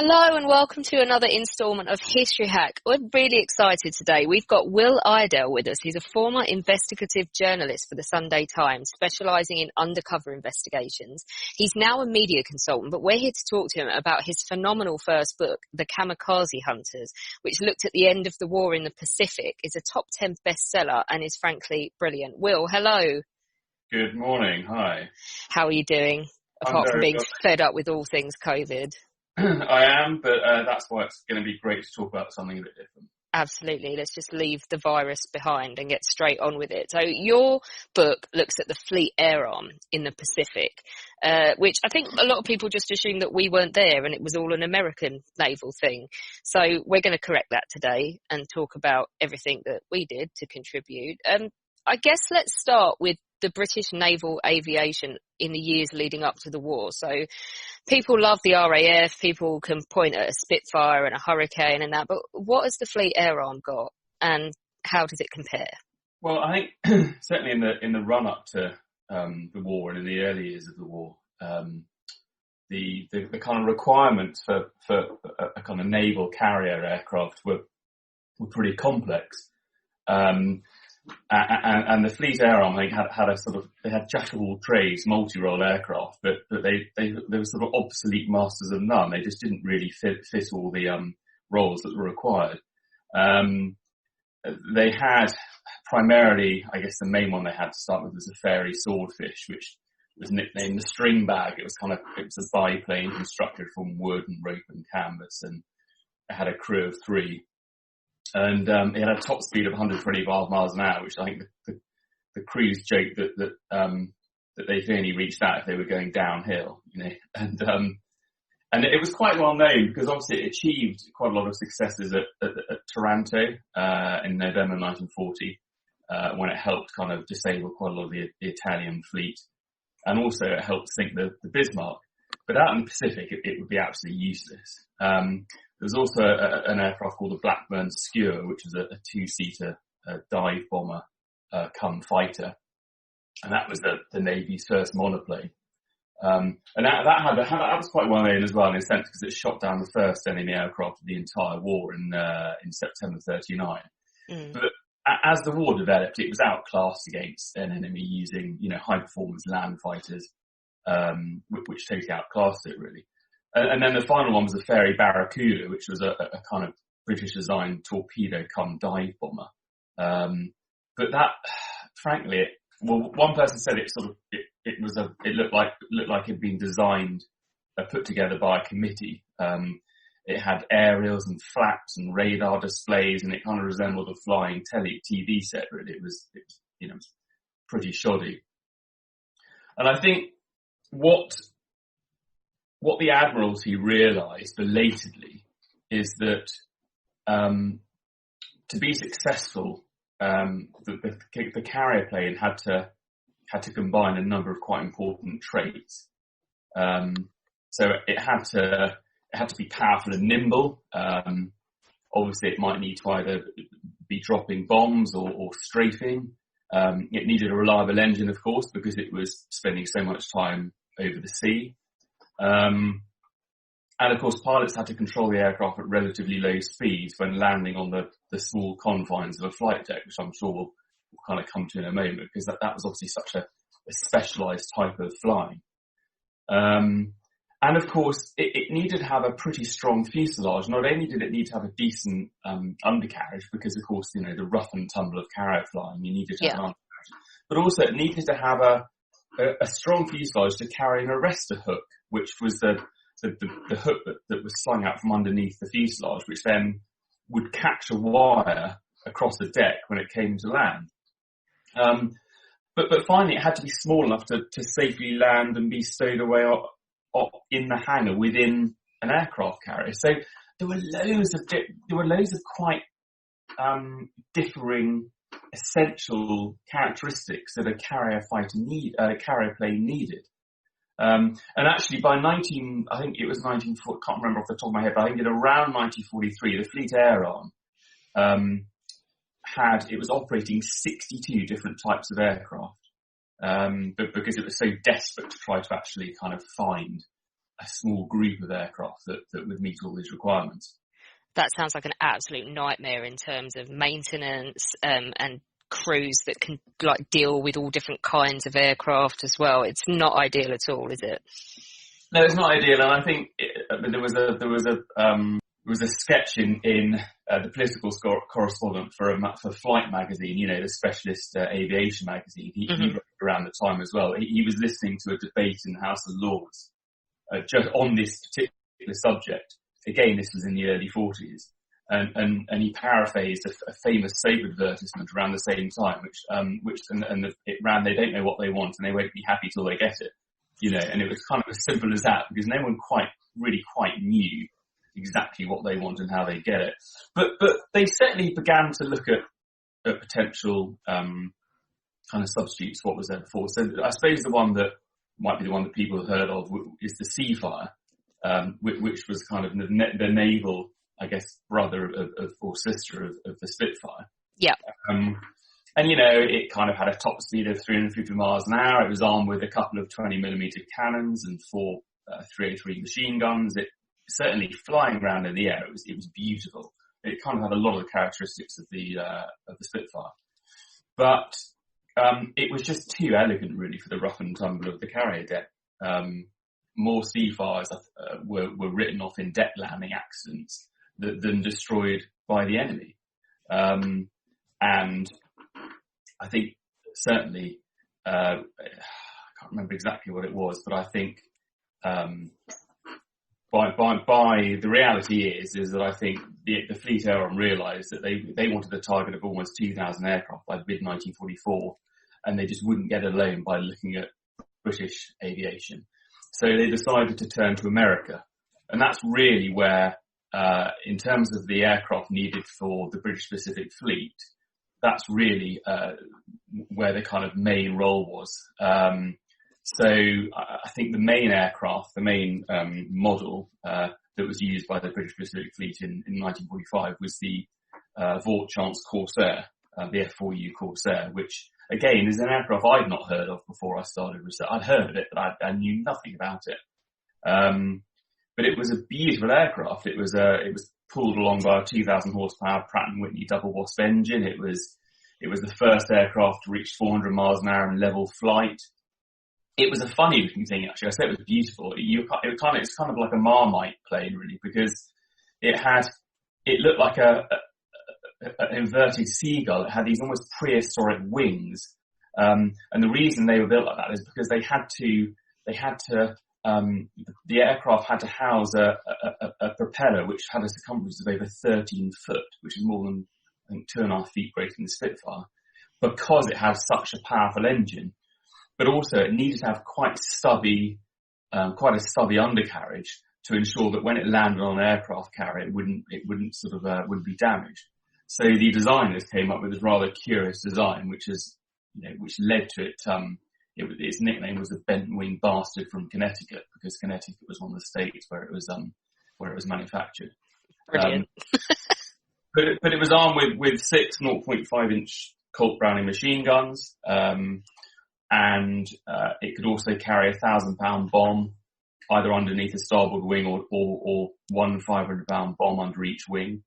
Hello and welcome to another instalment of History Hack. We're really excited today. We've got Will Iredale with us. He's a former investigative journalist for the Sunday Times, specialising in undercover investigations. He's now a media consultant, but we're here to talk to him about his phenomenal first book, The Kamikaze Hunters, which looked at the end of the war in the Pacific, is a top 10 bestseller and is frankly brilliant. Will, hello. Good morning. Hi. How are you doing? Apart from being fed up with all things COVID. I am, but that's why it's going to be great to talk about something a bit different. Absolutely. Let's just leave the virus behind and get straight on with it. So your book looks at the Fleet Air Arm in the Pacific, which I think a lot of people just assume that we weren't there and it was all an American naval thing. So we're going to correct that today and talk about everything that we did to contribute. I guess let's start with the British naval aviation in the years leading up to the war. So people love the RAF, people can point at a Spitfire and a Hurricane and that, but what has the Fleet Air Arm got and how does it compare? Well, I think certainly in the run up to the war and in the early years of the war, the kind of requirements for a kind of naval carrier aircraft were pretty complex. And the Fleet Air Arm, I think, they had jack of all trades, multi-role aircraft, but they were sort of obsolete masters of none. They just didn't really fit all the roles that were required. They had primarily, I guess, the main one they had to start with was the Fairey Swordfish, which was nicknamed the String Bag. It was a biplane constructed from wood and rope and canvas, and it had a crew of 3. And it had a top speed of 125 miles an hour, which I think the crews joked that they could only reach that if they were going downhill, you know. And it was quite well known because obviously it achieved quite a lot of successes at Taranto in November 1940 when it helped kind of disable quite a lot of the Italian fleet, and also it helped sink the Bismarck. But out in the Pacific, it would be absolutely useless. There was also an aircraft called the Blackburn Skewer, which was a 2-seater dive bomber come fighter. And that was the Navy's first monoplane. And that was quite well known as well in a sense because it shot down the first enemy aircraft of the entire war in September 1939. But as the war developed, it was outclassed against an enemy using, high performance land fighters, which totally outclassed it really. And then the final one was the Fairey Barracuda, which was a kind of British-designed torpedo come dive bomber. But that, frankly, one person said it looked like it had been designed, put together by a committee. It had aerials and flaps and radar displays, and it kind of resembled a flying TV set. Really, it was pretty shoddy. And I think what the Admiralty realised belatedly is that to be successful, the carrier plane had to combine a number of quite important traits. So it had to be powerful and nimble. Obviously, it might need to either be dropping bombs or strafing. It needed a reliable engine, of course, because it was spending so much time over the sea. And of course, pilots had to control the aircraft at relatively low speeds when landing on the small confines of a flight deck, which I'm sure we'll kind of come to in a moment, because that was obviously such a specialised type of flying. And of course, it needed to have a pretty strong fuselage. Not only did it need to have a decent undercarriage, because of course, the rough and tumble of carrier flying, you needed to have an undercarriage, but also it needed to have a strong fuselage to carry an arrestor hook, which was the hook that was slung out from underneath the fuselage, which then would catch a wire across the deck when it came to land. But finally, it had to be small enough to safely land and be stowed away in the hangar within an aircraft carrier. So there were loads of quite differing essential characteristics that a carrier plane needed. And actually by I think it was 1940, can't remember off the top of my head, but I think around 1943, the Fleet Air Arm it was operating 62 different types of aircraft, but because it was so desperate to try to actually kind of find a small group of aircraft that would meet all these requirements. That sounds like an absolute nightmare in terms of maintenance, and crews that can like deal with all different kinds of aircraft as well. It's not ideal at all, is it? No, it's not ideal, and I think there was a sketch in the political correspondent for Flight magazine, the specialist aviation magazine. He wrote around the time as well. He was listening to a debate in the House of Lords just on this particular subject. Again, this was in the early 40s, and he paraphrased a famous soap advertisement around the same time, it ran, "They don't know what they want, and they won't be happy till they get it." And it was kind of as simple as that, because no one really quite knew exactly what they want and how they get it. But they certainly began to look at potential kind of substitutes for what was there before. So I suppose the one that might be the one that people have heard of is the Seafire, which was kind of the naval, I guess, brother of or sister of the Spitfire. Yeah. And, it kind of had a top speed of 350 miles an hour. It was armed with a couple of 20mm cannons and 4 303 machine guns. It certainly, flying around in the air, it was beautiful. It kind of had a lot of the characteristics of the Spitfire. But it was just too elegant, really, for the rough and tumble of the carrier deck. More Seafires were written off in deck landing accidents than destroyed by the enemy. And I think certainly, I can't remember exactly what it was, but I think by the reality is that I think the Fleet Air realised that they wanted a target of almost 2,000 aircraft by mid-1944, and they just wouldn't get it alone by looking at British aviation. So they decided to turn to America, and that's really where, in terms of the aircraft needed for the British Pacific Fleet, that's really where the kind of main role was. So I think the main aircraft, the main model that was used by the British Pacific Fleet in 1945 was the Vought Chance Corsair, the F4U Corsair, which again is an aircraft I'd not heard of before I started research. I'd heard of it, but I knew nothing about it. But it was a beautiful aircraft. It was pulled along by a 2,000 horsepower Pratt & Whitney double wasp engine. It was the first aircraft to reach 400 miles an hour in level flight. It was a funny looking thing, actually. I said it was beautiful. It's kind of like a Marmite plane, really, because it looked like an inverted seagull. It had these almost prehistoric wings. And the reason they were built like that is because the aircraft had to house a propeller which had a circumference of over 13 foot, which is more than, I think, 2.5 feet greater than the Spitfire, because it had such a powerful engine. But also it needed to have quite a stubby undercarriage to ensure that when it landed on an aircraft carrier, it wouldn't be damaged. So the designers came up with this rather curious design, which led to it. Its nickname was the bent wing bastard from Connecticut, because Connecticut was one of the states where it was manufactured. Brilliant. But it was armed with 6 0.5 inch Colt Browning machine guns, and it could also carry a 1,000-pound bomb either underneath a starboard wing or one 500-pound bomb under each wing.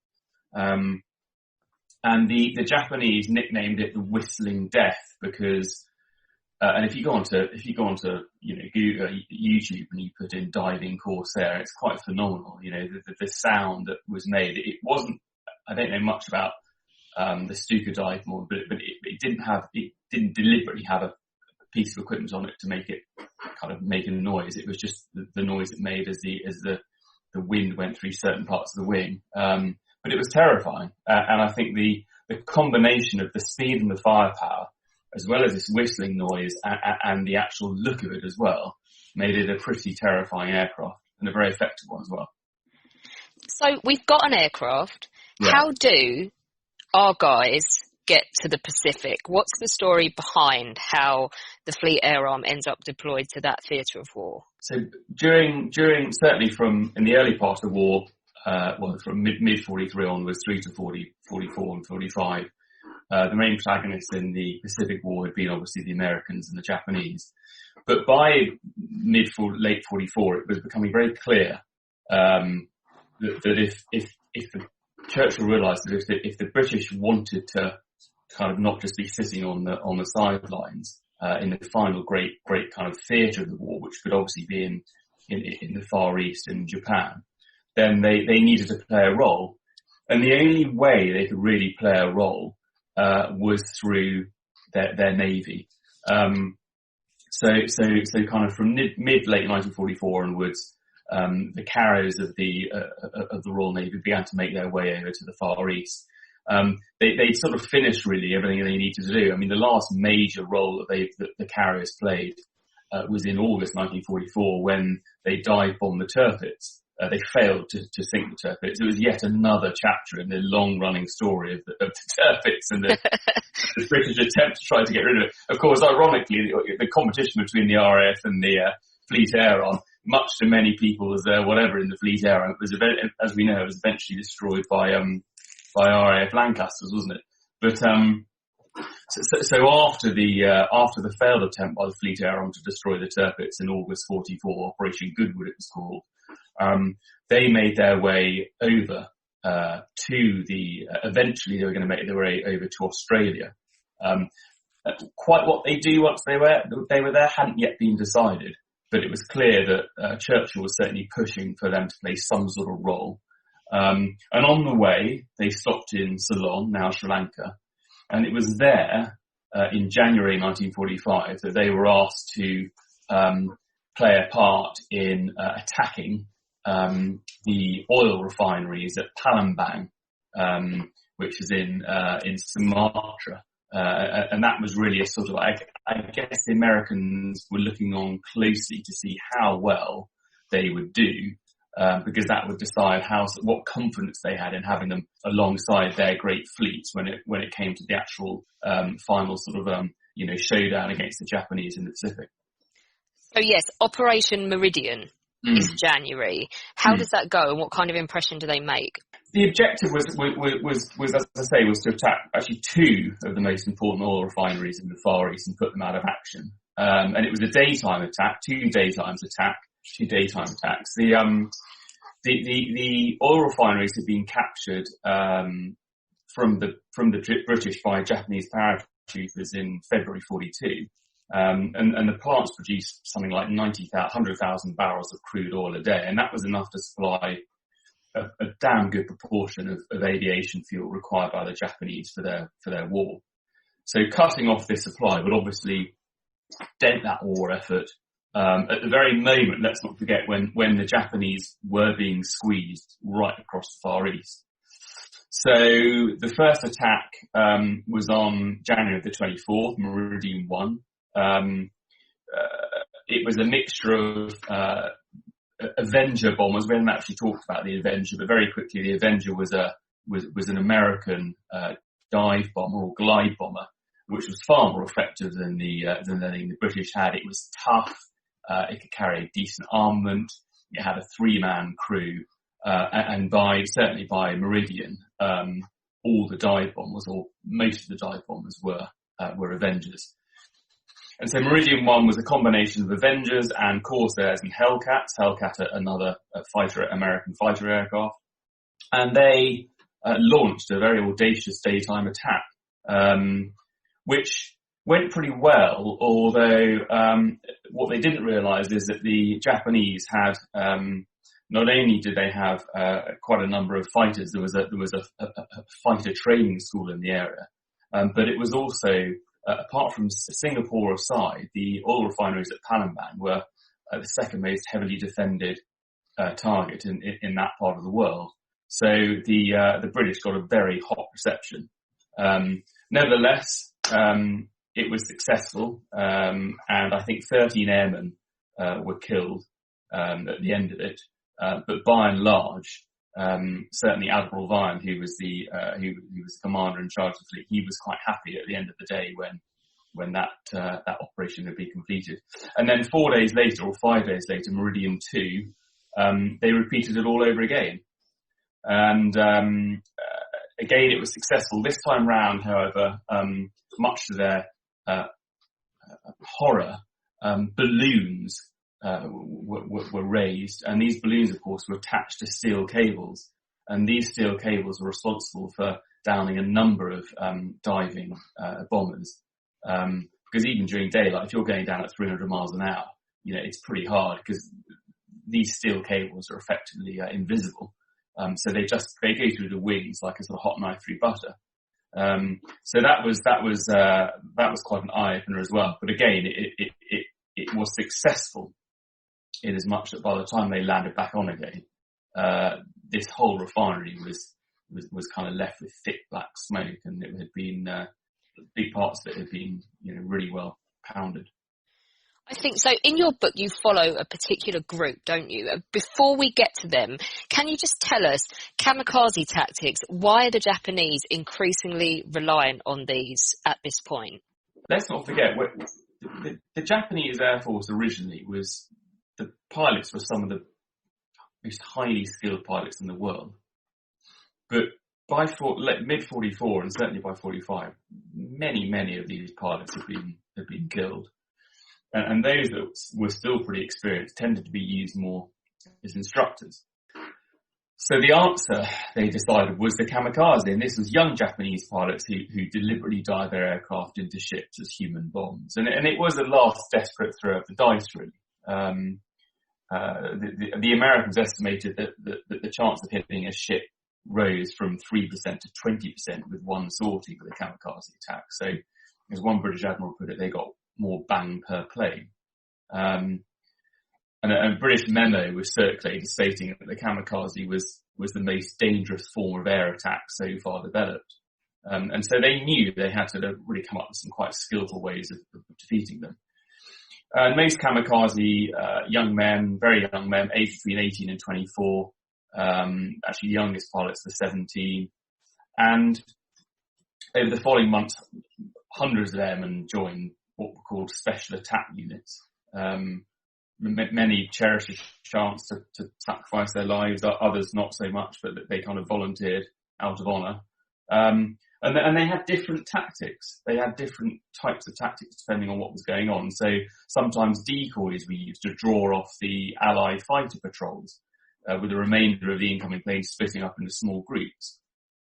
And the Japanese nicknamed it the Whistling Death because. And if you go onto Google, YouTube, and you put in diving Corsair, it's quite phenomenal. The sound that was made. It wasn't. I don't know much about the Stuka dive model, but it didn't deliberately have a piece of equipment on it to make it kind of make a noise. It was just the noise it made as the wind went through certain parts of the wing. But it was terrifying, and I think the combination of the speed and the firepower, as well as this whistling noise and the actual look of it as well, made it a pretty terrifying aircraft, and a very effective one as well. So we've got an aircraft. Yeah. How do our guys get to the Pacific? What's the story behind how the Fleet Air Arm ends up deployed to that theatre of war? So during certainly from in the early part of the war, from mid 43 onwards through to 44 and 45, the main protagonists in the Pacific War had been obviously the Americans and the Japanese. But by late 44, it was becoming very clear that if the Churchill realised that if the British wanted to kind of not just be sitting on the sidelines in the final great kind of theatre of the war, which could obviously be in the Far East and Japan, then they needed to play a role. And the only way they could really play a role was through their navy. So kind of from mid-late 1944 onwards, the carriers of the Royal Navy began to make their way over to the Far East. They sort of finished really everything they needed to do. I mean, the last major role that the carriers played was in August 1944 when they dive bombed the Tirpitz. They failed to sink the Tirpitz. It was yet another chapter in the long-running story of the Tirpitz and the British attempt to try to get rid of it. Of course, ironically, the competition between the RAF and the Fleet Air Arm, much to many people's whatever in the Fleet Air Arm, was as we know, it was eventually destroyed by RAF Lancasters, wasn't it? But so after the failed attempt by the Fleet Air Arm to destroy the Tirpitz in August 44, Operation Goodwood it was called, they made their way over eventually they were going to make their way over to Australia. Quite what they do once they were there hadn't yet been decided, but it was clear that Churchill was certainly pushing for them to play some sort of role. And on the way, they stopped in Ceylon, now Sri Lanka, and it was there in January 1945 that they were asked to play a part in attacking the oil refineries at Palembang, which is in Sumatra. And that was really a sort of, I guess the Americans were looking on closely to see how well they would do, because that would decide what confidence they had in having them alongside their great fleets when it came to the actual final sort of showdown against the Japanese in the Pacific. So yes, Operation Meridian is January. How does that go, and what kind of impression do they make? The objective was, as I say, was to attack actually two of the most important oil refineries in the Far East and put them out of action. And it was a daytime attack, two daytime attacks. The oil refineries had been captured from the British by Japanese paratroopers in February 42. And the plants produced something like 100,000 barrels of crude oil a day, and that was enough to supply a damn good proportion of aviation fuel required by the Japanese for their war. So cutting off this supply would obviously dent that war effort. At the very moment, let's not forget when the Japanese were being squeezed right across the Far East. So the first attack was on January the 24th, Meridian 1. It was a mixture of Avenger bombers. We haven't actually talked about the Avenger, but very quickly the Avenger was an American dive bomber or glide bomber, which was far more effective than the British had. It was tough. It could carry a decent armament. It had a 3-man crew, and certainly by Meridian, all the dive bombers, or most of the dive bombers, were Avengers. And so Meridian 1 was a combination of Avengers and Corsairs and Hellcats. Hellcat, another American fighter aircraft. And they launched a very audacious daytime attack, which went pretty well, although what they didn't realise is that the Japanese had, not only did they have quite a number of fighters, there was a fighter training school in the area, but it was also, apart from Singapore aside, the oil refineries at Palembang were the second most heavily defended target in that part of the world. So the British got a very hot reception. Nevertheless, it was successful, and I think 13 airmen were killed at the end of it. But by and large, certainly Admiral Vian, who was the commander in charge of the fleet, he was quite happy at the end of the day when that operation had been completed. And then 4 days later, or 5 days later, Meridian 2, they repeated it all over again. And again, it was successful. This time round, however, much to their horror, balloons were raised, and these balloons, of course, were attached to steel cables, and these steel cables were responsible for downing a number of diving bombers. Because even during daylight, if you're going down at 300 miles an hour, it's pretty hard because these steel cables are effectively invisible. So they go through the wings like a sort of hot knife through butter. So that was quite an eye opener as well. But again, it was successful in as much that by the time they landed back on again, this whole refinery was kind of left with thick black smoke, and it had been big parts of it had been really well pounded. I think so. In your book, you follow a particular group, don't you? Before we get to them, can you just tell us, Kamikaze Tactics, why are the Japanese increasingly reliant on these at this point? Let's not forget, the Japanese Air Force originally the pilots were some of the most highly skilled pilots in the world. But by mid-44, and certainly by 45, many of these pilots have been killed. And those that were still pretty experienced tended to be used more as instructors. So the answer, they decided, was the kamikaze. And this was young Japanese pilots who deliberately dived their aircraft into ships as human bombs. And it was a last desperate throw of the dice, really. The Americans estimated that the chance of hitting a ship rose from 3% to 20% with one sortie with a kamikaze attack. So, as one British admiral put it, they got more bang per plane. And a British memo was circulated stating that the kamikaze was the most dangerous form of air attack so far developed. And so they knew they had to really come up with some quite skillful ways of defeating them. Most kamikaze young men, very young men, aged between 18 and 24, actually the youngest pilots were 17. And over the following months, hundreds of airmen joined what were called special attack units. Many cherished a chance to sacrifice their lives, others not so much, but they kind of volunteered out of honour. And they had different tactics. They had different types of tactics depending on what was going on. So sometimes decoys were used to draw off the Allied fighter patrols, with the remainder of the incoming planes splitting up into small groups.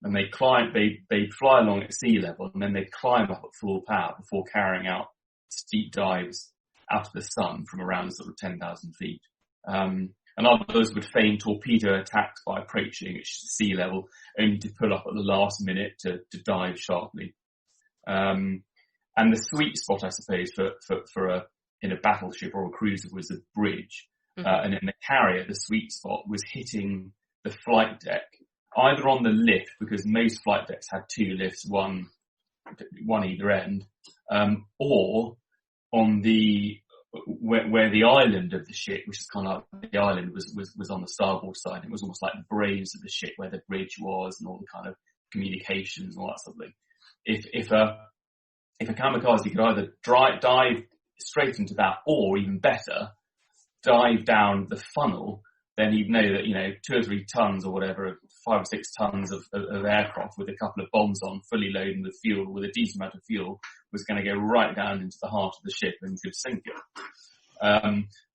And they'd fly along at sea level, and then they'd climb up at full power before carrying out steep dives out of the sun from around sort of 10,000 feet. And others would feign torpedo attacks by approaching at sea level, only to pull up at the last minute to dive sharply. And the sweet spot, I suppose, in a battleship or a cruiser was the bridge. Mm-hmm. And in the carrier, the sweet spot was hitting the flight deck, either on the lift, because most flight decks had two lifts, one either end, or on where the island of the ship, which is kind of like the island, was on the starboard side. It was almost like the braves of the ship where the bridge was and all the kind of communications and all that sort of thing. If a kamikaze could either dive straight into that, or even better, dive down the funnel, then you'd know that 2 or 3 tons or whatever, 5 or 6 tons of aircraft with a couple of bombs on, fully loaded with fuel, with a decent amount of fuel, was going to go right down into the heart of the ship and could sink it.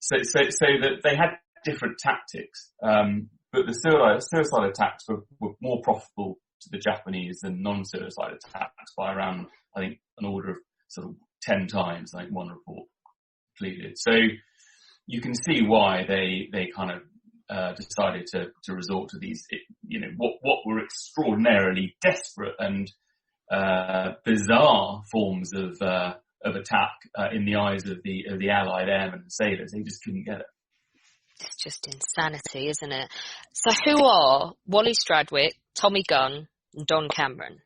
So that they had different tactics, but the suicide attacks were more profitable to the Japanese than non-suicide attacks by around, I think, an order of sort of 10 times, like one report concluded. So you can see why they kind of decided to resort to these, what were extraordinarily desperate and bizarre forms of attack in the eyes of the Allied airmen and sailors. They just couldn't get it. It's just insanity, isn't it? So who are Wally Stradwick, Tommy Gunn, and Don Cameron?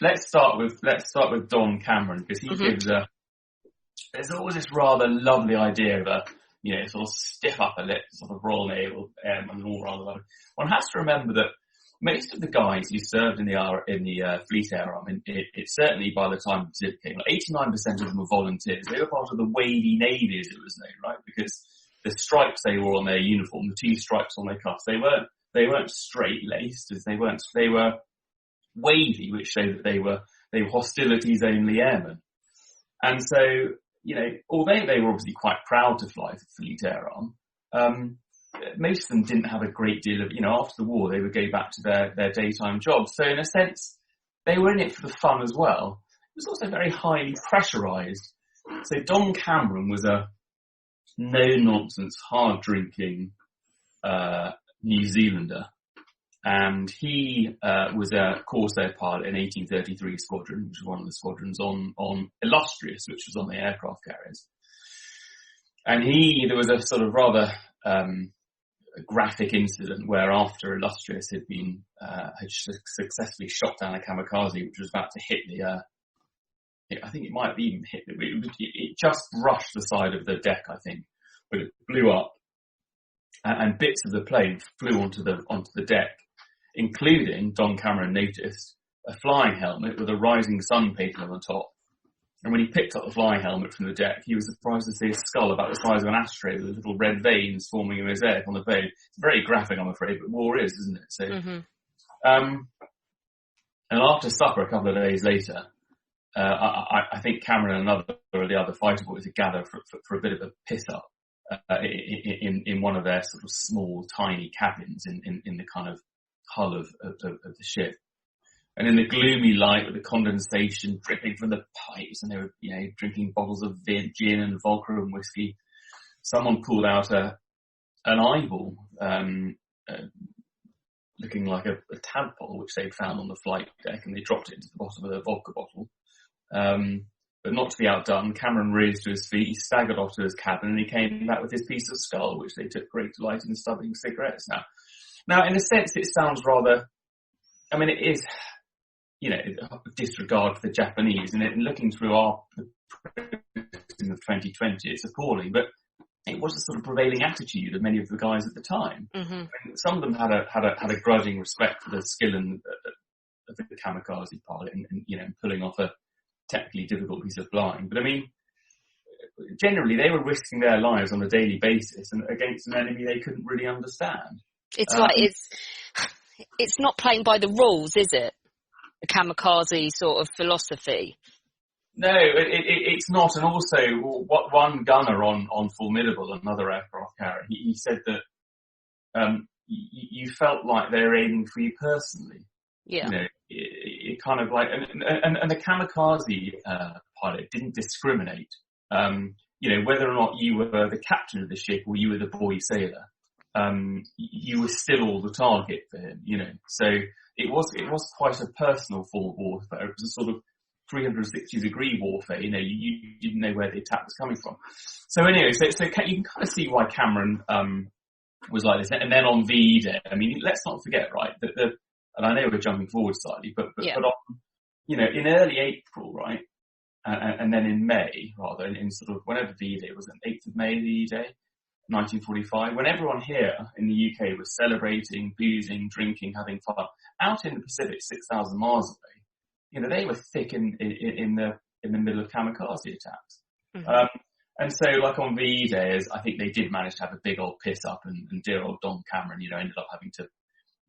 Let's start with Don Cameron, because he gives there's always this rather lovely idea of a sort of stiff upper lip, sort of Royal Naval airman, and all rather lovely. One has to remember that most of the guys who served in the Fleet Air Arm, it certainly by the time the Pacific came, 89% of them were volunteers. They were part of the Wavy Navy, as it was known, right? Because the stripes they wore on their uniform, the 2 stripes on their cuffs, they weren't straight laced, as they were wavy, which showed that they were hostilities only airmen. And so, although they were obviously quite proud to fly for Fleet Air Arm, most of them didn't have a great deal of, after the war, they would go back to their daytime jobs. So in a sense, they were in it for the fun as well. It was also very highly pressurized. So Don Cameron was a no-nonsense, hard-drinking New Zealander. And he was a Corsair pilot in 1833 squadron, which was one of the squadrons on Illustrious, which was on the aircraft carriers. And there was a sort of rather graphic incident where after Illustrious had successfully shot down a kamikaze, which was about to hit I think it might have even hit it just brushed the side of the deck, I think, but it blew up, and bits of the plane flew onto the deck, including, Don Cameron noticed, a flying helmet with a rising sun painted on the top. And when he picked up the flying helmet from the deck, he was surprised to see a skull about the size of an ashtray with little red veins forming a mosaic on the blade. It's very graphic, I'm afraid, but war is, isn't it? So, and after supper, a couple of days later, I think Cameron and the other fighter boys had gathered for a bit of a piss up in one of their sort of small, tiny cabins in the kind of hull of the ship. And in the gloomy light with the condensation dripping from the pipes, and they were, drinking bottles of gin and vodka and whiskey, someone pulled out an eyeball, looking like a tadpole, which they'd found on the flight deck, and they dropped it into the bottom of the vodka bottle. But not to be outdone, Cameron rose to his feet, he staggered off to his cabin, and he came back with his piece of skull, which they took great delight in stubbing cigarettes. Now, in a sense, it sounds rather, it is, disregard for the Japanese, and looking through the 2020, it's appalling, but it was the sort of prevailing attitude of many of the guys at the time. Mm-hmm. Some of them had a grudging respect for the skill of the kamikaze pilot and pulling off a technically difficult piece of flying. But generally they were risking their lives on a daily basis and against an enemy they couldn't really understand. It's it's not playing by the rules, is it? The kamikaze sort of philosophy. No, it's not. And also, what one gunner on Formidable, another aircraft carrier, he said that you felt like they were aiming for you personally. Yeah. It kind of like, and the kamikaze pilot didn't discriminate. Whether or not you were the captain of the ship or you were the boy sailor, you were still all the target for him. So it was quite a personal form of warfare. It was a sort of 360-degree warfare. You didn't know where the attack was coming from. So anyway, so you can kind of see why Cameron was like this. And then on VE Day, let's not forget, right, that and I know we're jumping forward slightly, but on, in early April, right, and then in May, rather, in sort of whenever VE Day was, 8th of May, VE Day, 1945, when everyone here in the UK was celebrating, boozing, drinking, having fun, out in the Pacific, 6,000 miles away, they were thick in the middle of kamikaze attacks. Mm-hmm. And so, like on VE Day, I think they did manage to have a big old piss up, and dear old Don Cameron, ended up having to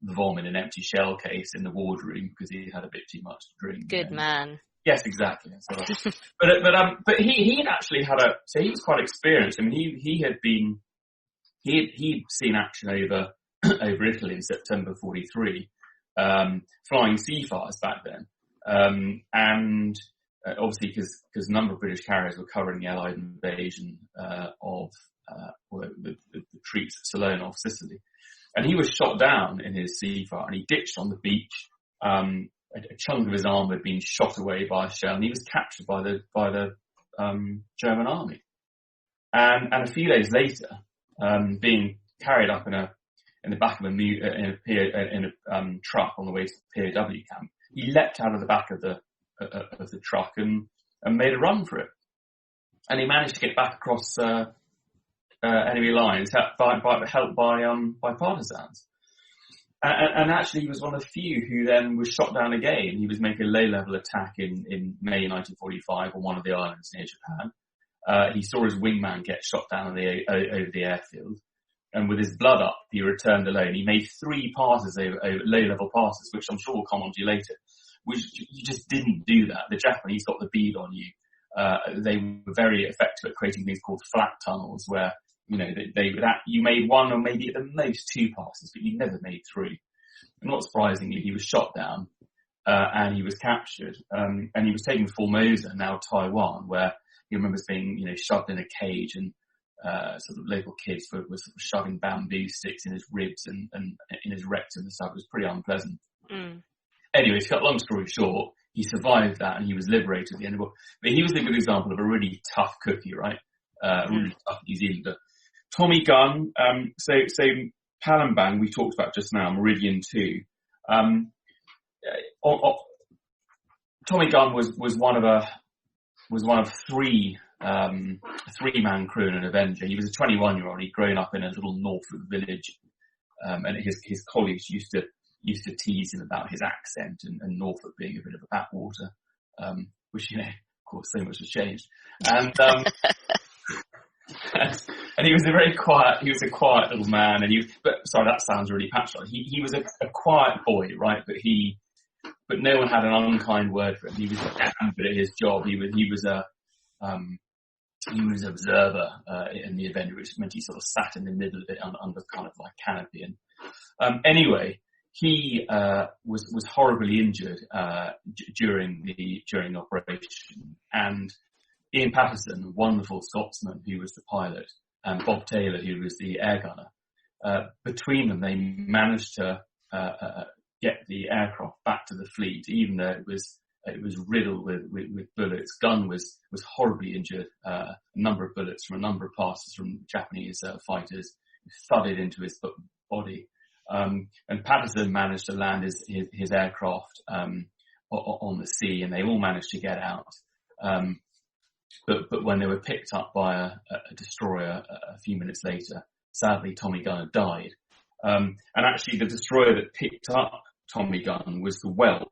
vomit an empty shell case in the wardroom because he had a bit too much to drink. Good man. Yes, exactly. So, but he had actually so he was quite experienced. He'd seen action over Italy in September 43, flying Seafires back then, and obviously because a number of British carriers were covering the Allied invasion of the troops at Salerno off Sicily. And he was shot down in his Seafire, and he ditched on the beach. A chunk of his arm had been shot away by a shell, and he was captured by the German army. And a few days later, being carried up in the back of a truck on the way to the POW camp, he leapt out of the back of the truck and made a run for it. And he managed to get back across enemy lines, helped by partisans. And actually, he was one of the few who then was shot down again. He was making a low-level attack in May 1945 on one of the islands near Japan. He saw his wingman get shot down over the airfield, and with his blood up, he returned alone. He made 3 passes over low-level passes, which I'm sure we'll come on to later, which you just didn't do that. The Japanese got the bead on you. they were very effective at creating things called flat tunnels, where you made one or maybe at the most two passes, but you never made three. And not surprisingly, he was shot down and he was captured, and he was taken to Formosa, now Taiwan, where he remembers being shoved in a cage, and sort of local kids were sort of shoving bamboo sticks in his ribs and in his rectum and stuff. It was pretty unpleasant. Anyway, to cut long story short, he survived that and he was liberated at the end of the war. But he was a good example of a really tough cookie, right? Really tough New Zealander. Tommy Gunn, so Palembang we talked about just now, Meridian 2. Tommy Gunn was one of three, a three-man crew and an Avenger. He was a 21-year-old. He'd grown up in a little Norfolk village, and his colleagues used to tease him about his accent and Norfolk being a bit of a backwater, which of course, so much has changed. And and he was a quiet little man, but sorry, that sounds really patronising. He was a quiet boy, right? But no one had an unkind word for him. He was damn good at his job. He was an observer in the event, which meant he sort of sat in the middle of it under kind of like canopy. And anyway, he was horribly injured during the operation, and Ian Patterson, a wonderful Scotsman who was the pilot, and Bob Taylor, who was the air gunner, between them they managed to get the aircraft back to the fleet, even though it was riddled with bullets. Gunn was horribly injured. A number of bullets from a number of passes from Japanese fighters thudded into his body. And Patterson managed to land his aircraft on the sea, and they all managed to get out. But when they were picked up by a destroyer a few minutes later, sadly Tommy Gunn had died. And actually the destroyer that picked up Tommy Gunn was the Whelp.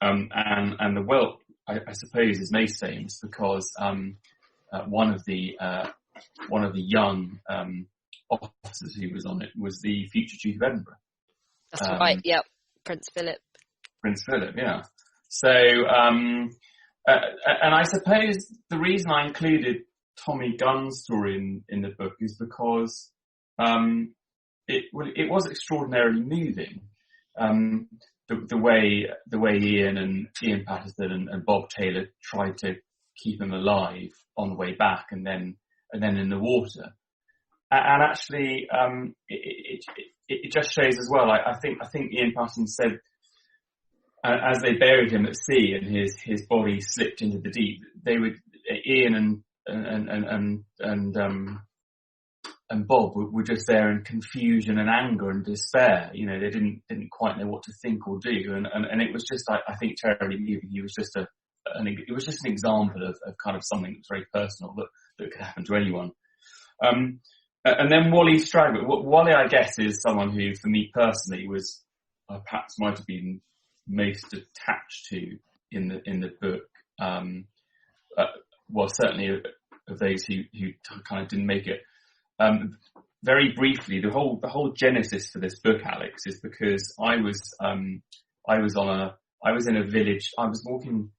And the Whelp, I suppose, is most famous because one of the young officers who was on it was the future Duke of Edinburgh. That's right. Yep, Prince Philip. Prince Philip, yeah. So, and I suppose the reason I included Tommy Gunn's story in the book is because it was extraordinarily moving. The way Ian Patterson and Bob Taylor tried to keep him alive on the way back, and then in the water, and actually it just shows as well. I think Ian Patterson said as they buried him at sea and his body slipped into the deep, Ian and Bob were just there in confusion and anger and despair. They didn't quite know what to think or do, and it was just I think terribly moving. It was just an example of kind of something that's very personal that could happen to anyone. And then Wally Stragwood. Wally, I guess, is someone who, for me personally, was perhaps might have been most attached to in the book. Well, certainly of those who kind of didn't make it. Very briefly, the whole genesis for this book, Alex, is because I was in a village. I was walking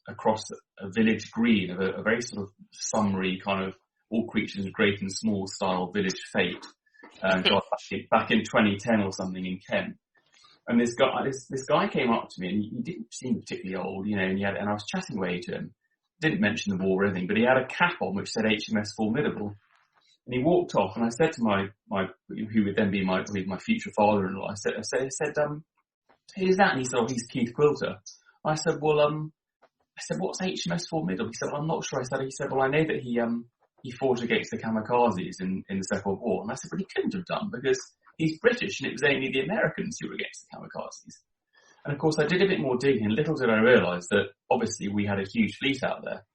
across a village green of a very sort of summary kind of all creatures great and small style village fete. Back in 2010 or something in Kent. And this guy came up to me, and he didn't seem particularly old, and I was chatting away to him. Didn't mention the war or anything, but he had a cap on which said HMS Formidable. And he walked off, and I said to my who would then be my future father-in-law, I said, who's that? And he said, oh, he's Keith Quilter. I said, well, what's HMS Formidable? He said, well, I'm not sure. He said, well, I know that he fought against the Kamikazes in the Second World War. And I said, well, he couldn't have done, because he's British, and it was only the Americans who were against the Kamikazes. And of course, I did a bit more digging, and little did I realise that obviously we had a huge fleet out there.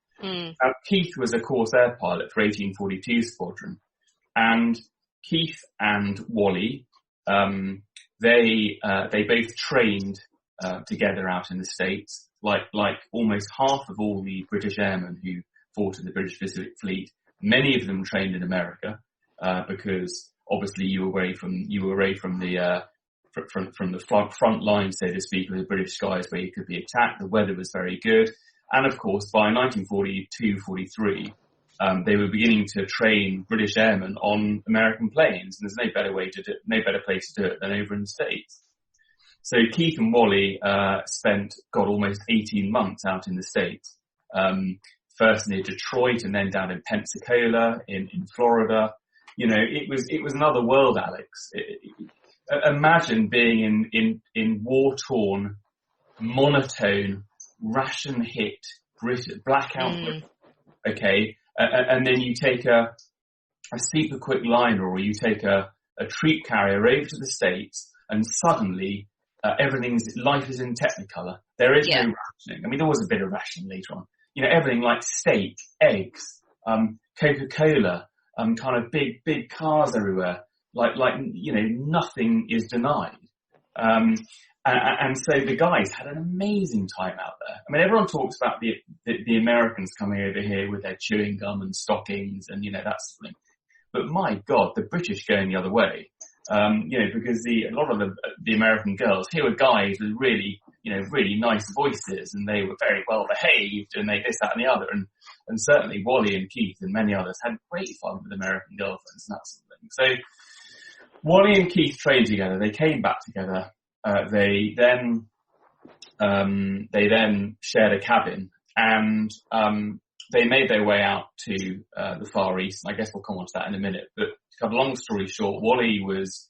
Keith was a Corsair pilot for 1842 Squadron, and Keith and Wally, they both trained together out in the States, like almost half of all the British airmen who fought in the British Pacific Fleet. Many of them trained in America because obviously you were away from the front line, so to speak, of the British skies where you could be attacked. The weather was very good, And of course, by 1942-43, they were beginning to train British airmen on American planes, and there's no better place to do it than over in the States. So Keith and Wally spent almost 18 months out in the States. First near Detroit, and then down in Pensacola, in Florida. You know, it was another world, Alex. Imagine being in war-torn, monotone, ration-hit blackout Britain, okay? And then you take a super quick liner, or you take a troop carrier over to the States, and suddenly life is in Technicolor. There is no rationing. I mean, there was a bit of rationing later on. You know, everything like steak, eggs, Coca-Cola, kind of big cars everywhere. Like, you know, nothing is denied. And so the guys had an amazing time out there. I mean, everyone talks about the Americans coming over here with their chewing gum and stockings and, you know, that sort of thing. But my God, the British going the other way. You know, because a lot of the American girls, here were guys with really nice voices, and they were very well behaved, and they this, that, and the other. And certainly Wally and Keith and many others had great fun with American girlfriends and that sort of thing. So Wally and Keith trained together. They came back together. They then shared a cabin, and they made their way out to the Far East. And I guess we'll come on to that in a minute. But to cut a long story short, Wally was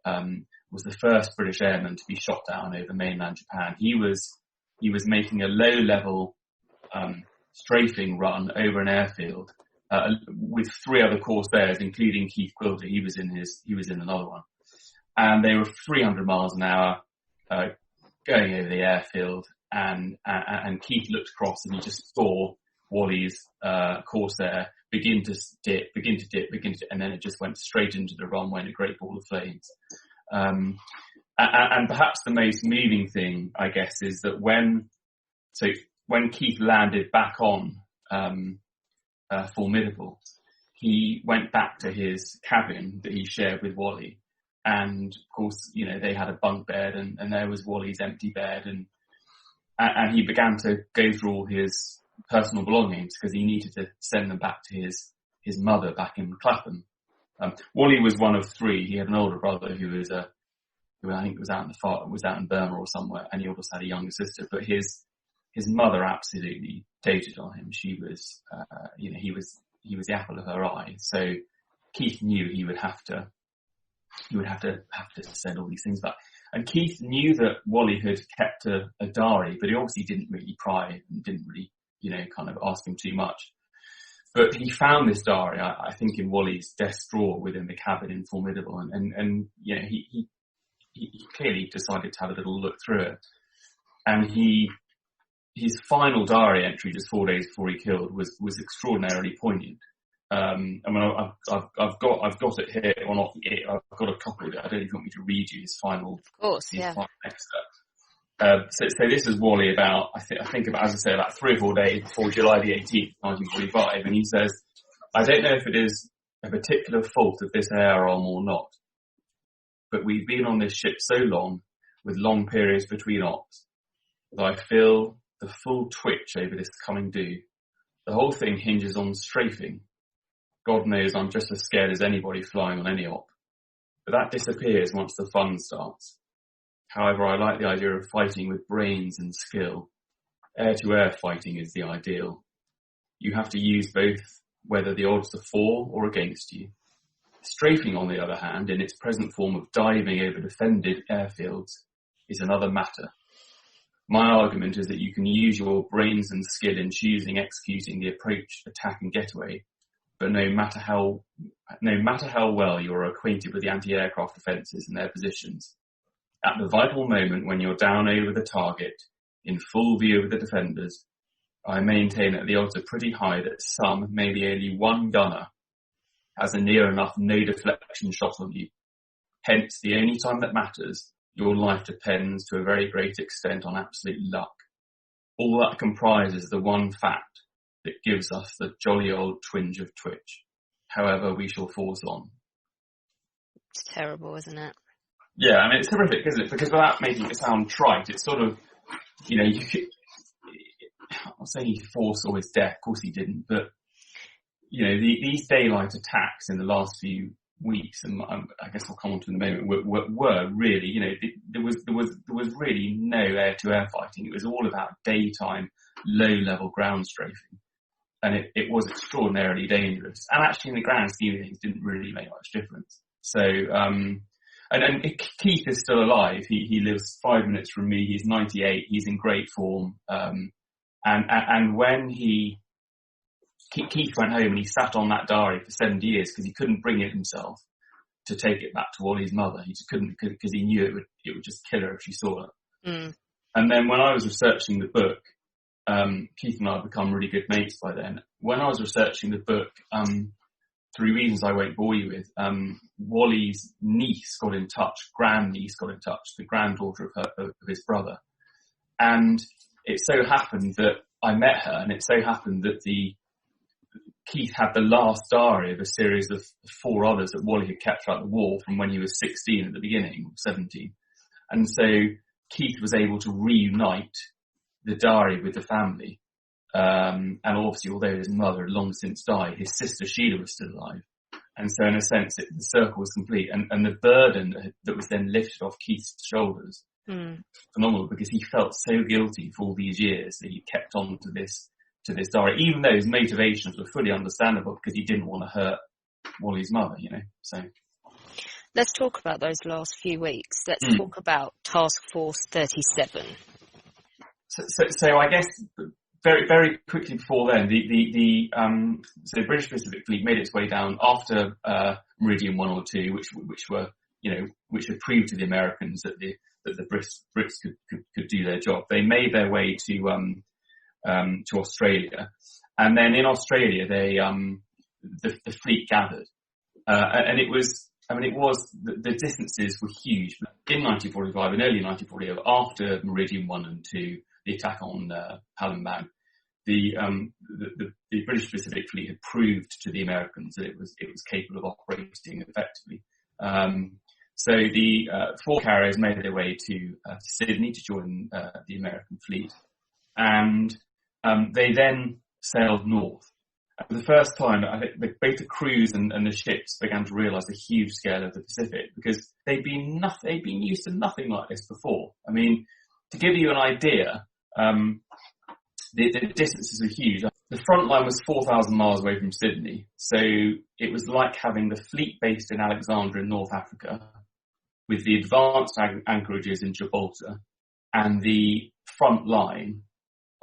the first British airman to be shot down over mainland Japan. He was making a low-level strafing run over an airfield with 3 other Corsairs, including Keith Quilter. He was in another one, and they were 300 miles an hour going over the airfield. And Keith looked across, and he just saw Wally's Corsair begin to dip, and then it just went straight into the runway in a great ball of flames. And perhaps the most moving thing, I guess, is that when Keith landed back on Formidable, he went back to his cabin that he shared with Wally, and of course, you know, they had a bunk bed, and there was Wally's empty bed, and he began to go through all his personal belongings because he needed to send them back to his mother back in Clapham. Wally was one of 3. He had an older brother who I think was out in Burma or somewhere, and he also had a younger sister. But his mother absolutely doted on him. She was, you know, he was the apple of her eye. So Keith knew he would have to send all these things back. And Keith knew that Wally had kept a diary, but he obviously didn't really pry and didn't really, you know, kind of ask him too much. But he found this diary, I think, in Wally's desk drawer within the cabin in Formidable, and you know, he clearly decided to have a little look through it. And his final diary entry, just 4 days before he killed, was extraordinarily poignant. I mean, I've got it here, or not it, I've got a copy of it. I don't know if you want me to read you his final, final excerpt. So this is Wally about, I think about, as I say, about 3 or 4 days before July the 18th, 1945, and he says, "I don't know if it is a particular fault of this air arm or not, but we've been on this ship so long, with long periods between ops, that I feel the full twitch over this coming due. The whole thing hinges on strafing. God knows I'm just as scared as anybody flying on any op. But that disappears once the fun starts. However, I like the idea of fighting with brains and skill. Air-to-air fighting is the ideal. You have to use both, whether the odds are for or against you. Strafing, on the other hand, in its present form of diving over defended airfields, is another matter. My argument is that you can use your brains and skill in executing the approach, attack and getaway, but no matter how well you're acquainted with the anti-aircraft defences and their positions, at the vital moment when you're down over the target, in full view of the defenders, I maintain that the odds are pretty high that some, maybe only one gunner, has a near enough no deflection shot on you. Hence, the only time that matters, your life depends to a very great extent on absolute luck. All that comprises the one fact that gives us the jolly old twinge of twitch. However, we shall force on." It's terrible, isn't it? Yeah, I mean, it's horrific, isn't it? Because without making it sound trite, it's sort of, you know, not saying he foresaw his death, of course he didn't, but, you know, these daylight attacks in the last few weeks, and I guess I'll come on to in a moment, were really, you know, there was really no air-to-air fighting. It was all about daytime, low-level ground strafing. And it was extraordinarily dangerous. And actually, in the grand scheme of things, didn't really make much difference. So, and Keith is still alive. He lives 5 minutes from me. He's 98. He's in great form. And when Keith went home and he sat on that diary for 70 years because he couldn't bring it himself to take it back to Wally's mother. He just couldn't, because he knew it would just kill her if she saw it. Mm. And then when I was researching the book, Keith and I had become really good mates by then. When I was researching the book, through reasons I won't bore you with, Wally's niece got in touch, grandniece got in touch, the granddaughter of his brother. And it so happened that I met her, and it so happened that Keith had the last diary of a series of 4 others that Wally had kept throughout the war from when he was 16 at the beginning, or 17. And so Keith was able to reunite the diary with the family. And obviously, although his mother had long since died, his sister Sheila was still alive. And so in a sense, the circle was complete. And the burden that was then lifted off Keith's shoulders, phenomenal, because he felt so guilty for all these years that he kept on to this diary, even though his motivations were fully understandable because he didn't want to hurt Wally's mother, you know. So let's talk about those last few weeks. Let's talk about Task Force 37. So I guess very, very quickly before then, so the British Pacific Fleet made its way down after Meridian 1 or 2, which had proved to the Americans that the Brits could do their job. They made their way to Australia, and then in Australia the fleet gathered, and the distances were huge. In 1945, in early 1945, after Meridian 1 and 2, the attack on Palembang, the British Pacific Fleet had proved to the Americans that it was capable of operating effectively. So the 4 carriers made their way to Sydney to join the American fleet, and they then sailed north. For the first time, I think both the crews and the ships began to realise the huge scale of the Pacific, because they'd been used to nothing like this before. I mean, to give you an idea, the distances were huge. The front line was 4,000 miles away from Sydney, so it was like having the fleet based in Alexandria in North Africa, with the advanced anchorages in Gibraltar, and the front line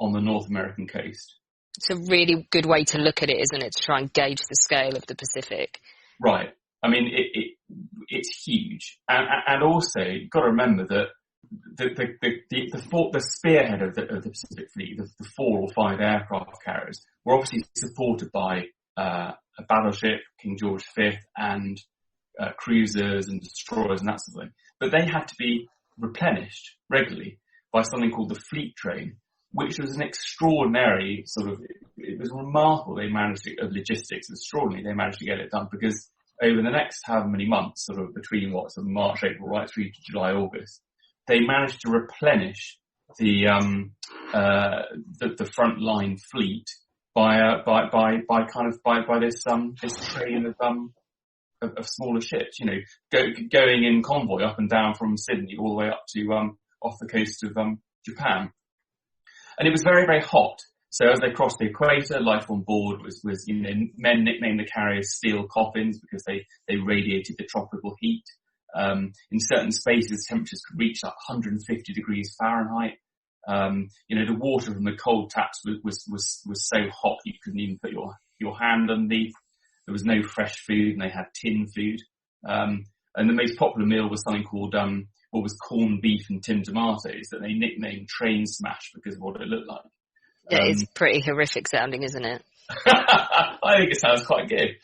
on the North American coast. It's a really good way to look at it, isn't it, to try and gauge the scale of the Pacific? Right. I mean, it's huge, and also you've got to remember that the spearhead of the Pacific Fleet, the 4 or 5 aircraft carriers, were obviously supported by a battleship, King George V, and cruisers and destroyers and that sort of thing. But they had to be replenished regularly by something called the fleet train, which was an extraordinary it was remarkable they managed to, of logistics, extraordinary they managed to get it done, because over the next however many months, between March, April, right through to July, August, they managed to replenish the front line fleet by this train of smaller ships, going in convoy up and down from Sydney all the way up to off the coast of Japan. And it was very, very hot. So as they crossed the equator, life on board was men nicknamed the carriers steel coffins because they radiated the tropical heat. In certain spaces, temperatures could reach like 150 degrees Fahrenheit. The water from the cold taps was so hot you couldn't even put your hand underneath. There was no fresh food, and they had tin food. And the most popular meal was something called what was corned beef and tinned tomatoes, that they nicknamed train smash because of what it looked like. Yeah, it's pretty horrific sounding, isn't it? I think it sounds quite good.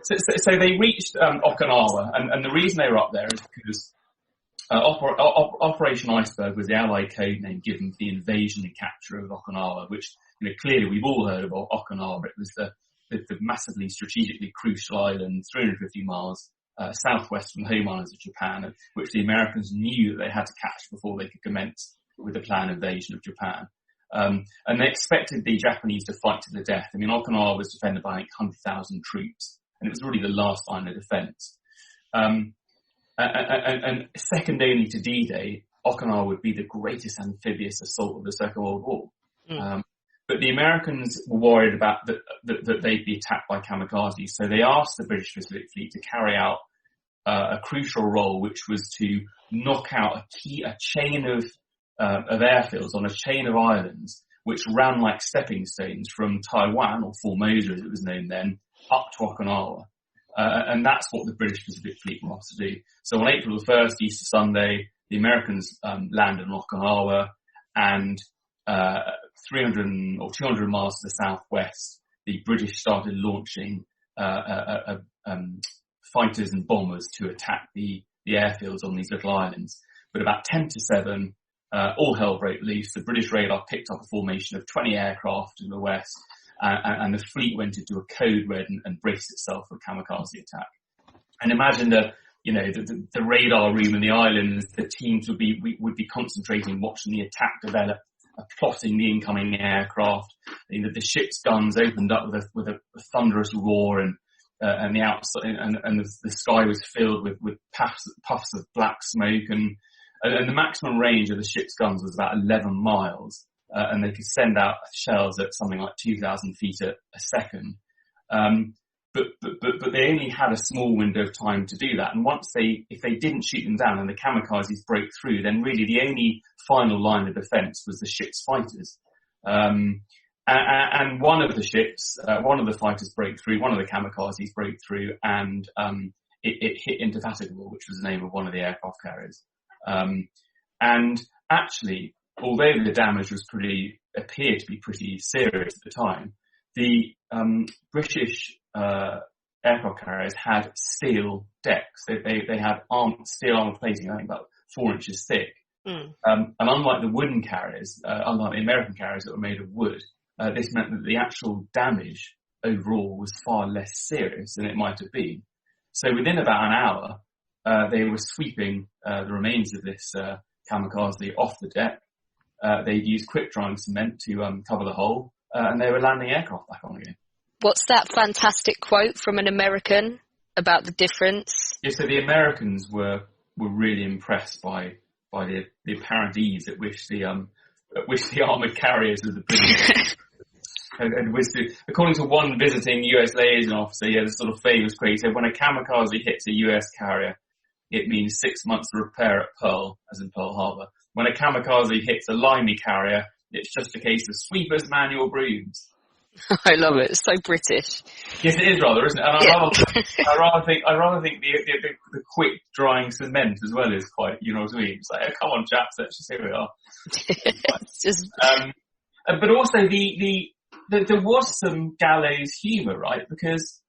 So they reached Okinawa, and the reason they were up there is because Operation Iceberg was the Allied code name given for the invasion and capture of Okinawa, which clearly we've all heard about Okinawa. It was the massively strategically crucial island, 350 miles southwest from the home islands of Japan, which the Americans knew that they had to catch before they could commence with a planned invasion of Japan. And they expected the Japanese to fight to the death. I mean, Okinawa was defended by 100,000 troops, and it was really the last line of defence. And second only to D-Day, Okinawa would be the greatest amphibious assault of the Second World War. But the Americans were worried about that they'd be attacked by kamikazes, so they asked the British Pacific Fleet to carry out a crucial role, which was to knock out a chain of airfields on a chain of islands, which ran like stepping stones from Taiwan, or Formosa as it was known then, up to Okinawa. And that's what the British Pacific Fleet were asked to do. So on April the 1st, Easter Sunday, the Americans landed on Okinawa, and 300 or 200 miles to the southwest, the British started launching fighters and bombers to attack the airfields on these little islands. But about 10 to 7, all hell broke loose. The British radar picked up a formation of 20 aircraft in the west, and the fleet went into a code red and braced itself for a kamikaze attack. And imagine the radar room in the islands, the teams would be concentrating, watching the attack develop, plotting the incoming aircraft. The ship's guns opened up with a thunderous roar, and the outside and the sky was filled with puffs of black smoke, and the maximum range of the ship's guns was about 11 miles, and they could send out shells at something like 2,000 feet a second. But they only had a small window of time to do that. And if they didn't shoot them down and the kamikazes broke through, then really the only final line of defence was the ship's fighters. And one of the fighters broke through, one of the kamikazes broke through, and it hit Indefatigable, which was the name of one of the aircraft carriers. And actually, although the damage appeared to be pretty serious at the time, the British aircraft carriers had steel decks. They had steel armour plating, I think about 4 inches thick. And unlike the wooden carriers, unlike the American carriers that were made of wood, this meant that the actual damage overall was far less serious than it might have been. So within about an hour, they were sweeping the remains of this kamikaze off the deck. They'd used quick-drying cement to cover the hole, and they were landing aircraft back on again. What's that fantastic quote from an American about the difference? Yeah, so the Americans were really impressed by the apparent ease at which the armoured carriers of the British and according to one visiting US liaison officer, the sort of famous quote, he said, when a kamikaze hits a US carrier, it means 6 months of repair at Pearl, as in Pearl Harbor. When a kamikaze hits a limey carrier, it's just a case of sweepers, manual brooms. I love it. It's so British. Yes, it is rather, isn't it? And I rather think the quick drying cement as well is quite, you know what I mean? It's like, oh, come on, chaps, let's just here we are. It's just... but also there was some gallows humour, right? Because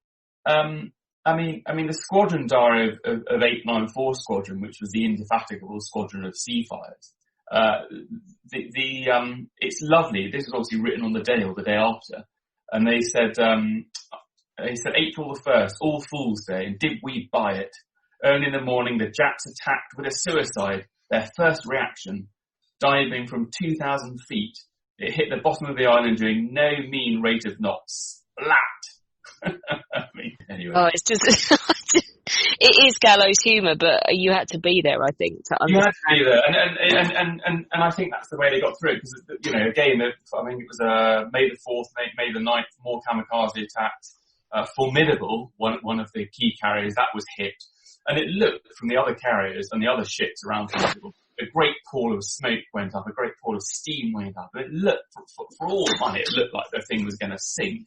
I mean, the squadron diary of 894 Squadron, which was the indefatigable squadron of Seafires. It's lovely. This was obviously written on the day or the day after, and they said April the 1st, All Fools' Day, and did we buy it? Early in the morning, the Japs attacked with a suicide. Their first reaction, diving from 2,000 feet, it hit the bottom of the island doing no mean rate of knots. Splat. I mean, anyway. Oh, it's just it is gallows humour, but you had to be there, I think, to understand. You had to be there, and I think that's the way they got through it, because, you know, again, I mean, it was May the 4th, May the 9th, more kamikaze attacks. Formidable, one of the key carriers, that was hit, and it looked from the other carriers and the other ships around Formidable, a great pool of smoke went up, a great pool of steam went up, and it looked, for all money, it looked like the thing was going to sink.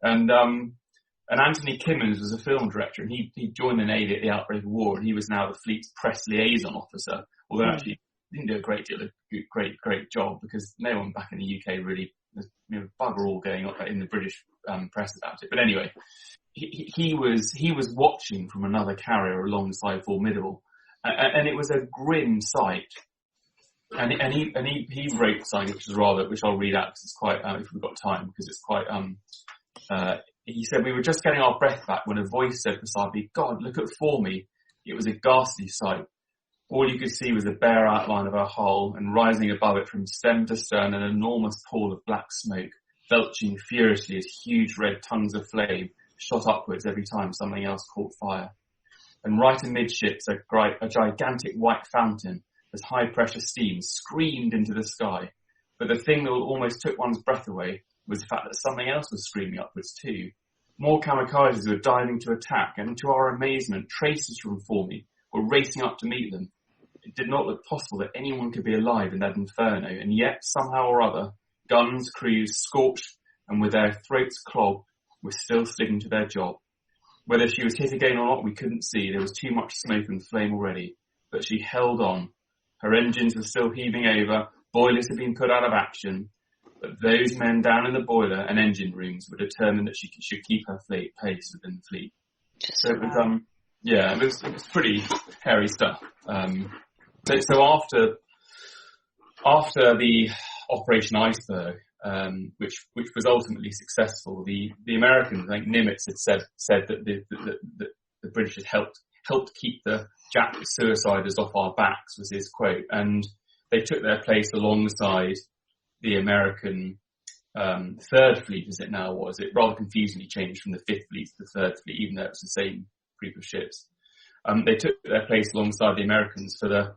And Anthony Kimmons was a film director, and he joined the Navy at the outbreak of war, and he was now the fleet's press liaison officer, although actually he didn't do a great job, because no one back in the UK really, there's, you know, bugger all going on in the British press about it. But anyway, he was watching from another carrier alongside Formidable, and it was a grim sight. And he wrote something which I'll read out, because it's quite, if we've got time, because it's quite, he said, we were just getting our breath back when a voice said beside me, God, look at Formy. It was a ghastly sight. All you could see was the bare outline of her hull, and rising above it from stem to stern an enormous pool of black smoke, belching furiously as huge red tongues of flame shot upwards every time something else caught fire. And right amidships a gigantic white fountain as high-pressure steam screamed into the sky. But the thing that almost took one's breath away was the fact that something else was screaming upwards too. More kamikazes were diving to attack, and to our amazement, tracers from Formi were racing up to meet them. It did not look possible that anyone could be alive in that inferno, and yet, somehow or other, guns, crews, scorched, and with their throats clogged, were still sticking to their job. Whether she was hit again or not, we couldn't see. There was too much smoke and flame already. But she held on. Her engines were still heaving over, boilers had been put out of action, but those men down in the boiler and engine rooms were determined that she should keep her pace within the fleet. So it was, it was pretty hairy stuff. So after the Operation Iceberg, which was ultimately successful, the Americans, I think Nimitz had said that the British had helped keep the Jap suiciders off our backs, was his quote, and they took their place alongside the American Third Fleet, as it now was. It rather confusingly changed from the Fifth Fleet to the Third Fleet, even though it was the same group of ships. They took their place alongside the Americans for the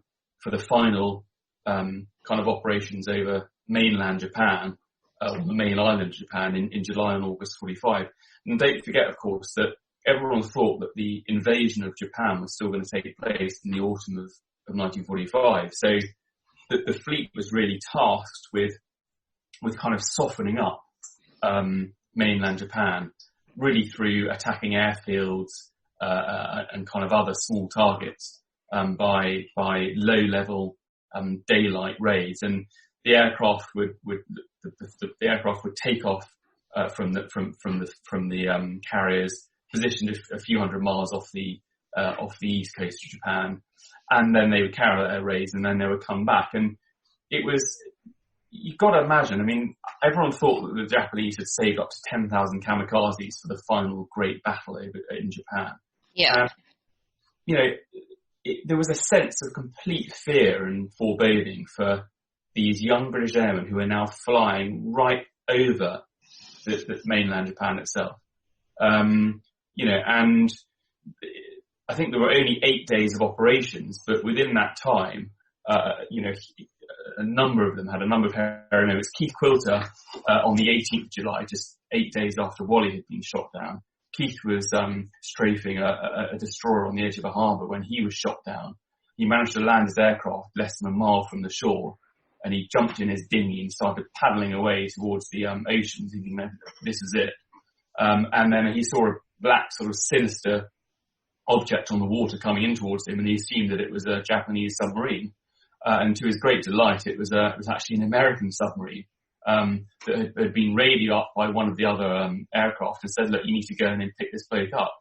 final kind of operations over mainland Japan, the main island of Japan in July and August 45. And don't forget, of course, that everyone thought that the invasion of Japan was still going to take place in the autumn of 1945. So the fleet was really tasked with kind of softening up mainland Japan, really through attacking airfields and kind of other small targets by low-level daylight raids. And the aircraft would take off from the carriers positioned a few hundred miles off the east coast of Japan, and then they would carry out their raids, and then they would come back. And it was, you've got to imagine, I mean, everyone thought that the Japanese had saved up to 10,000 kamikazes for the final great battle in Japan. Yeah. There was a sense of complete fear and foreboding for these young British airmen who are now flying right over the mainland Japan itself. And I think there were only 8 days of operations, but within that time, a number of them had a number of hairy moments. Keith Quilter, on the 18th of July, just 8 days after Wally had been shot down, Keith was strafing a destroyer on the edge of a harbour when he was shot down. He managed to land his aircraft less than a mile from the shore, and he jumped in his dinghy and started paddling away towards the ocean, thinking that this is it. And then he saw a black sort of sinister object on the water coming in towards him, and he assumed that it was a Japanese submarine. And to his great delight, it was actually an American submarine that had been radioed up by one of the other aircraft and said, "Look, you need to go in and pick this bloke up."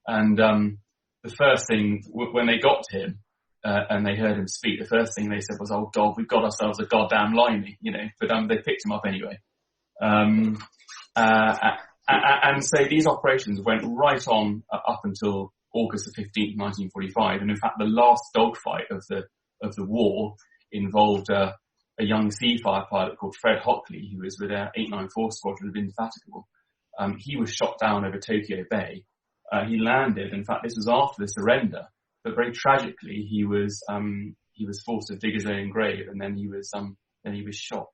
And the first thing, when they got to him and they heard him speak, the first thing they said was, "Oh, dog, we've got ourselves a goddamn limey," But they picked him up anyway. And so these operations went right on up until August the 15th, 1945. And in fact, the last dogfight of the war involved a young Seafire pilot called Fred Hockley, who was with our 894 Squadron of Indefatigable. He was shot down over Tokyo Bay. He landed. In fact, this was after the surrender, but very tragically, he was forced to dig his own grave, and then he was shot.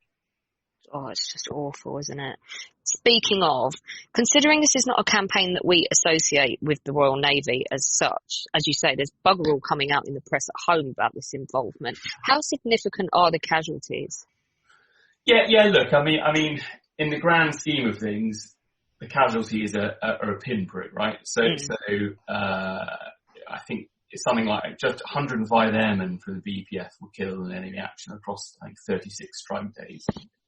Oh, it's just awful, isn't it? Speaking of, considering this is not a campaign that we associate with the Royal Navy as such, as you say, there's bugger all coming out in the press at home about this involvement. How significant are the casualties? Yeah. Look, I mean, in the grand scheme of things, the casualties are a pinprick, right? So I think it's something like just 105 airmen from the BPF were killed in enemy action across, I think, 36 strike days.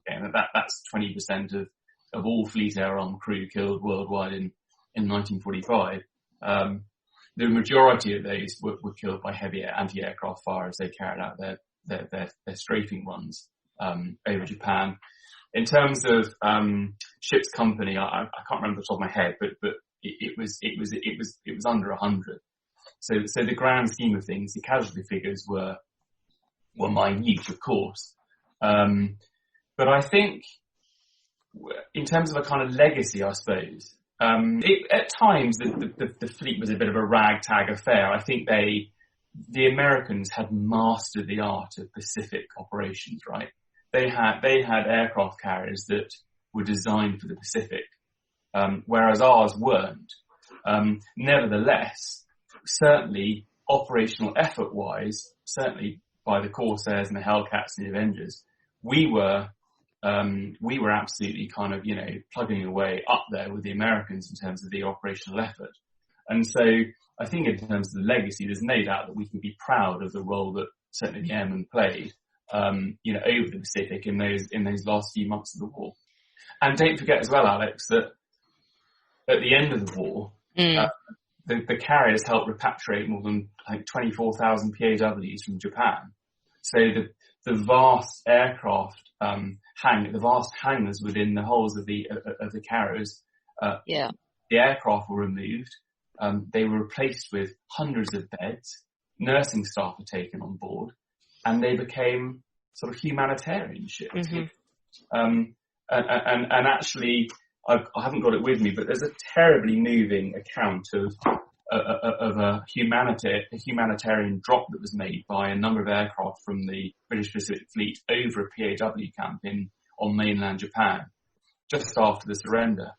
And that's 20% of all Fleet Air Arm crew killed worldwide in 1945. The majority of those were killed by heavy anti-aircraft fire as they carried out their strafing runs over Japan. In terms of ship's company, I can't remember the top of my head, but it was under 100. So the grand scheme of things, the casualty figures were minute, of course. But I think in terms of a kind of legacy, I suppose, at times the fleet was a bit of a ragtag affair. I think the Americans had mastered the art of Pacific operations, right? They had aircraft carriers that were designed for the Pacific, whereas ours weren't. Nevertheless, certainly operational effort-wise, certainly by the Corsairs and the Hellcats and the Avengers, we were absolutely kind of, plugging away up there with the Americans in terms of the operational effort. And so I think in terms of the legacy, there's no doubt that we can be proud of the role that certainly the airmen played, over the Pacific in those last few months of the war. And don't forget as well, Alex, that at the end of the war, the carriers helped repatriate more than 24,000 POWs from Japan. So the vast aircraft the vast hangars within the hulls of the carriers, the aircraft were removed. They were replaced with hundreds of beds. Nursing staff were taken on board, and they became sort of humanitarian ships. And actually, I haven't got it with me, but there's a terribly moving account of a humanitarian drop that was made by a number of aircraft from the British Pacific Fleet over a PAW camp on mainland Japan, just after the surrender.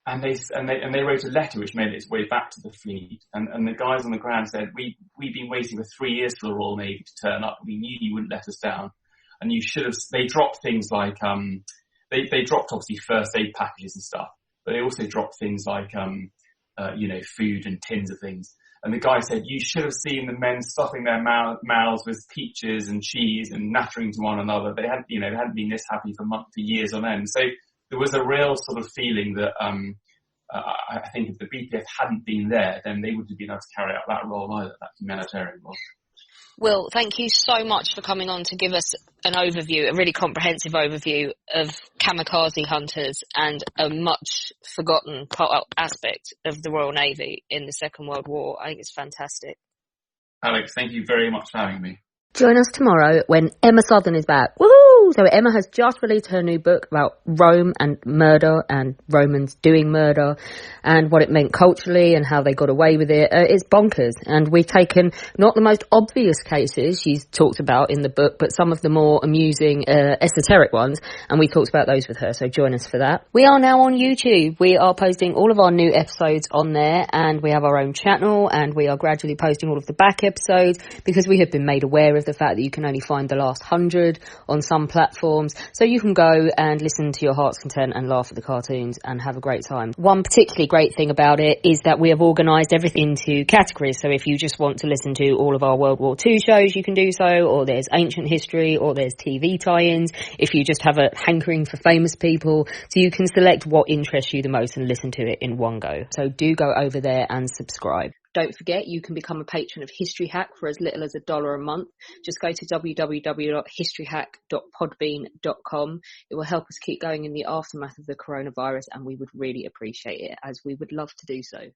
And they wrote a letter which made its way back to the fleet. And the guys on the ground said, we've been waiting for 3 years for the Royal Navy to turn up. We knew you wouldn't let us down. And you should have, they dropped things like, they dropped obviously first aid packages and stuff, but they also dropped things like, food and tins of things. And the guy said, you should have seen the men stuffing their mouths with peaches and cheese and nattering to one another. They hadn't been this happy for years on end. So there was a real sort of feeling that, I think if the BPF hadn't been there, then they wouldn't have been able to carry out that role either, that humanitarian role. Will, thank you so much for coming on to give us an overview, a really comprehensive overview of kamikaze hunters and a much forgotten aspect of the Royal Navy in the Second World War. I think it's fantastic. Alex, thank you very much for having me. Join us tomorrow when Emma Southern is back. Woohoo! So Emma has just released her new book about Rome and murder and Romans doing murder and what it meant culturally and how they got away with it. It's bonkers. And we've taken not the most obvious cases she's talked about in the book, but some of the more amusing, esoteric ones. And we talked about those with her. So join us for that. We are now on YouTube. We are posting all of our new episodes on there, and we have our own channel, and we are gradually posting all of the back episodes because we have been made aware of the fact that you can only find the last 100 on some platforms, so you can go and listen to your heart's content and laugh at the cartoons and have a great time. One particularly great thing about it is that we have organised everything into categories, so if you just want to listen to all of our World War II shows, you can do so, or there's ancient history, or there's TV tie-ins, if you just have a hankering for famous people, so you can select what interests you the most and listen to it in one go. So do go over there and subscribe. Don't forget, you can become a patron of History Hack for as little as $1 a month. Just go to www.historyhack.podbean.com. It will help us keep going in the aftermath of the coronavirus, and we would really appreciate it, as we would love to do so.